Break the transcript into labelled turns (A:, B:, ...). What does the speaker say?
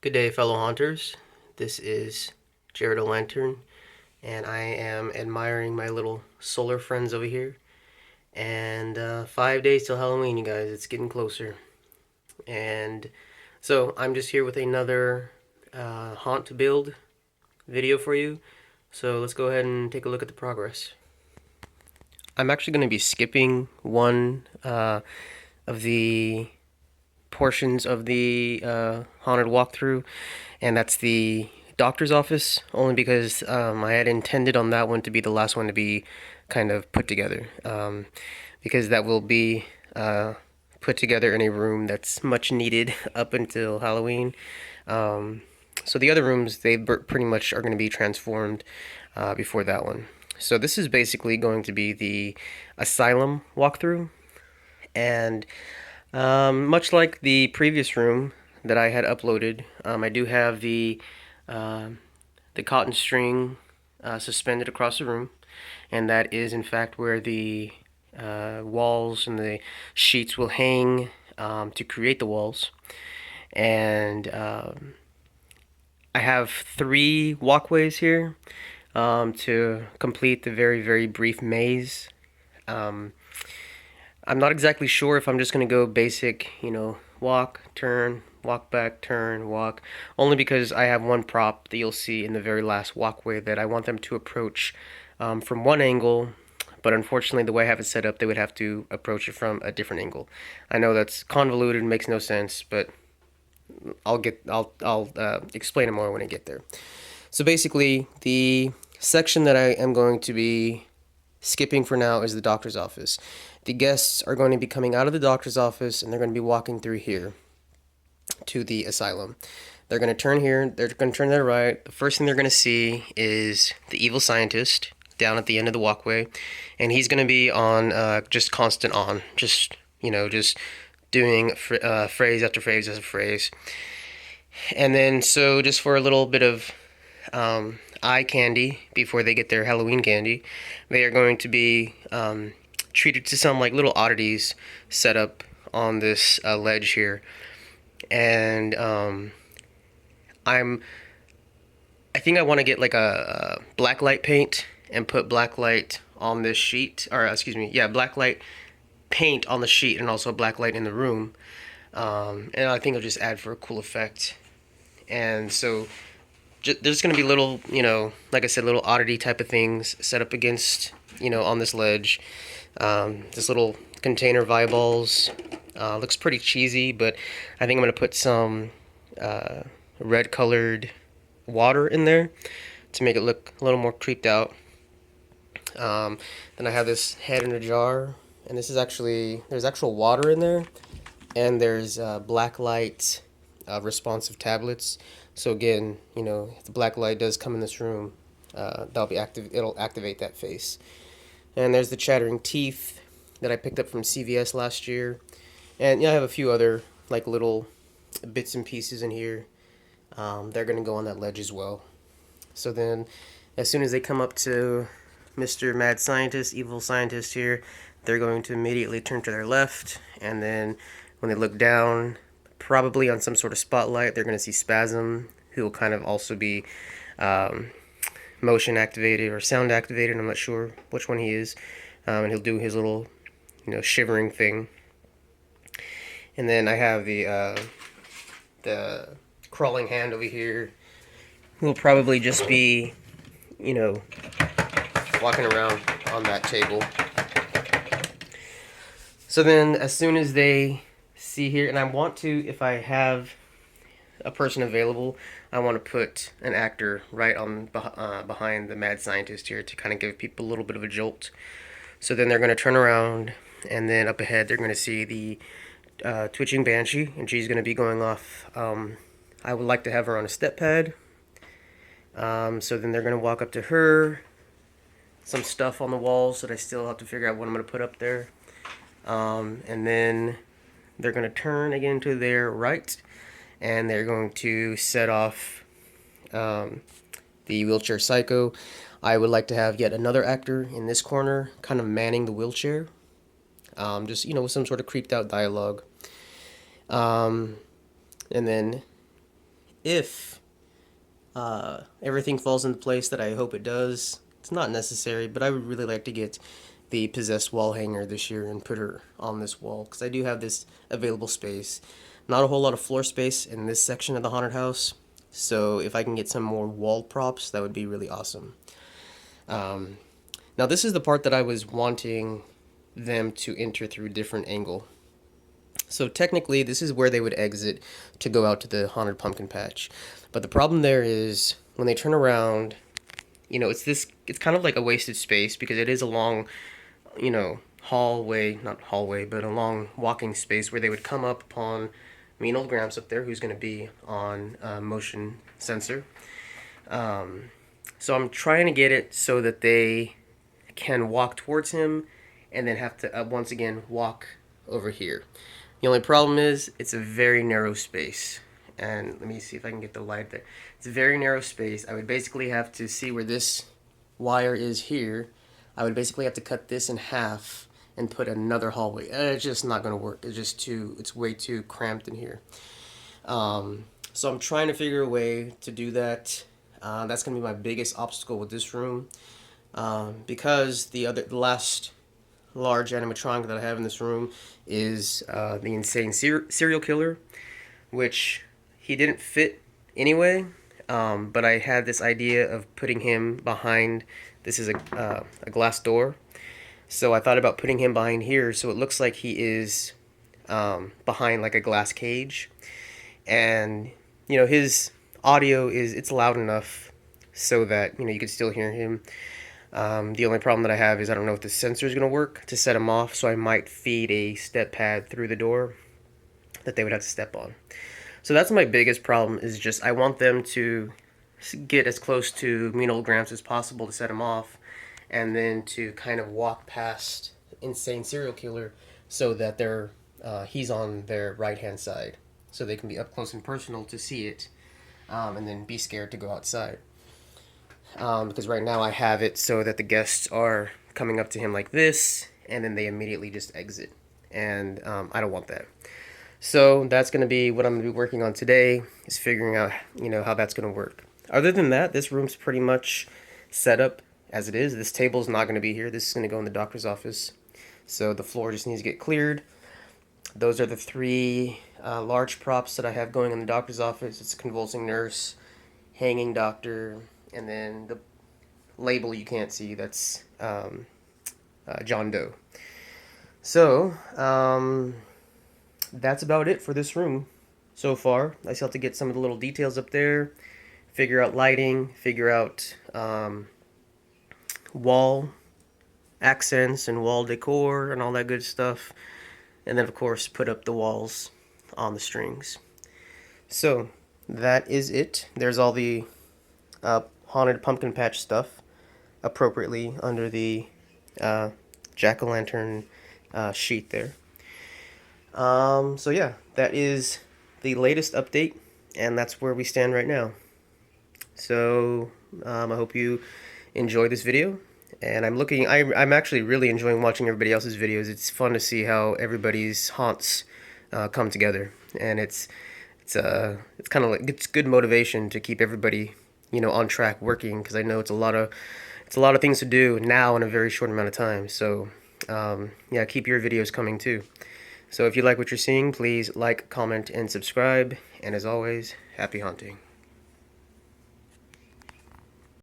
A: Good day, fellow haunters. This is Jared O'Lantern, and I am admiring my little solar friends over here. And 5 days till Halloween, you guys. It's getting closer. And so I'm just here with another haunt to build video for you. So let's go ahead and take a look at the progress. I'm actually going to be skipping one of the portions of the haunted walkthrough, and that's the doctor's office, only because I had intended on that one to be the last one to be kind of put together, because that will be put together in a room that's much needed up until Halloween. So the other rooms, they pretty much are going to be transformed before that one. So this is basically going to be the asylum walkthrough, and much like the previous room that I had uploaded, I do have the cotton string suspended across the room, and that is in fact where the walls and the sheets will hang to create the walls. And I have 3 walkways here to complete the very brief maze. I'm not exactly sure if I'm just going to go basic, walk, turn, walk back, turn, walk, only because I have one prop that you'll see in the very last walkway that I want them to approach from one angle, but unfortunately the way I have it set up, they would have to approach it from a different angle. I know that's convoluted, makes no sense, but I'll explain it more when I get there. So basically, the section that I am going to be skipping for now is the doctor's office. The guests are going to be coming out of the doctor's office, and they're going to be walking through here to the asylum. They're going to turn here, they're going to turn to their right. The first thing they're going to see is the evil scientist down at the end of the walkway, and he's going to be on just constant on, just doing phrase after phrase after phrase. And then, so just for a little bit of eye candy before they get their Halloween candy, they are going to be treated to some like little oddities set up on this ledge here. And I think I want to get like a black light paint and put black light on this sheet, or excuse me, yeah, black light paint on the sheet and also black light in the room. And I think I'll just add for a cool effect. And so there's going to be little, like I said, little oddity type of things set up against, on this ledge. This little container of eyeballs looks pretty cheesy, but I think I'm going to put some red colored water in there to make it look a little more creeped out. Then I have this head in a jar, and this is actually, there's actual water in there, and there's black light responsive tablets. So again, if the black light does come in this room, that'll be active. It'll activate that face. And there's the chattering teeth that I picked up from CVS last year. And I have a few other like little bits and pieces in here. They're gonna go on that ledge as well. So then, as soon as they come up to Mr. Mad Scientist, Evil Scientist here, they're going to immediately turn to their left, and then when they look down, probably on some sort of spotlight, they're going to see Spasm, who will kind of also be motion activated or sound activated. I'm not sure which one he is. And he'll do his little, shivering thing. And then I have the crawling hand over here, who will probably just be, walking around on that table. So then, as soon as they see here, and I want to, if I have a person available, I want to put an actor right on behind the mad scientist here to kind of give people a little bit of a jolt. So then they're going to turn around, and then up ahead they're going to see the twitching banshee, and she's going to be going off. I would like to have her on a step pad. So then they're going to walk up to her. Some stuff on the walls that I still have to figure out what I'm going to put up there. And then they're going to turn again to their right, and they're going to set off the wheelchair psycho. I would like to have yet another actor in this corner, kind of manning the wheelchair. Just, with some sort of creeped out dialogue. And then if everything falls into place that I hope it does, it's not necessary, but I would really like to get the possessed wall hanger this year and put her on this wall, because I do have this available space. Not a whole lot of floor space in this section of the haunted house, so if I can get some more wall props, that would be really awesome. Now this is the part that I was wanting them to enter through a different angle. So technically this is where they would exit to go out to the haunted pumpkin patch. But the problem there is when they turn around, you know, it's kind of like a wasted space because it is a long, you know, hallway, not hallway, but a long walking space where they would come up upon mean old Gramps up there, who's going to be on motion sensor. So I'm trying to get it so that they can walk towards him and then have to once again walk over here. The only problem is it's a very narrow space. And let me see if I can get the light there. It's a very narrow space. I would basically have to see where this wire is here. I would basically have to cut this in half and put another hallway. It's just not going to work. It's way too cramped in here. So I'm trying to figure a way to do that. That's going to be my biggest obstacle with this room. Because the last large animatronic that I have in this room is the insane serial killer, which he didn't fit anyway, but I had this idea of putting him behind. This is a glass door, so I thought about putting him behind here so it looks like he is behind like a glass cage, and you know his audio it's loud enough so that you know you could still hear him. The only problem that I have is I don't know if the sensor is going to work to set him off, so I might feed a step pad through the door that they would have to step on. So that's my biggest problem, is just I want them to get as close to mean old Gramps as possible to set him off, and then to kind of walk past insane serial killer so that he's on their right hand side, so they can be up close and personal to see it, and then be scared to go outside. Because right now I have it so that the guests are coming up to him like this, and then they immediately just exit, and I don't want that. So that's going to be what I'm going to be working on today, is figuring out, you know, how that's going to work. Other than that, this room's pretty much set up as it is. This table's not going to be here. This is going to go in the doctor's office. So the floor just needs to get cleared. Those are the three large props that I have going in the doctor's office. It's a convulsing nurse, hanging doctor, and then the label you can't see, that's John Doe. So, that's about it for this room so far. I still have to get some of the little details up there, figure out lighting, figure out wall accents and wall decor and all that good stuff, and then of course put up the walls on the strings. So that is it. There's all the haunted pumpkin patch stuff appropriately under the jack-o'-lantern sheet there. So yeah, that is the latest update, and that's where we stand right now. So I hope you enjoy this video, and I'm actually really enjoying watching everybody else's videos. It's fun to see how everybody's haunts come together, and it's kind of like, it's good motivation to keep everybody, you know, on track working, because I know it's a lot of things to do now in a very short amount of time. So yeah, keep your videos coming too. So if you like what you're seeing, please like, comment, and subscribe. And as always, happy haunting.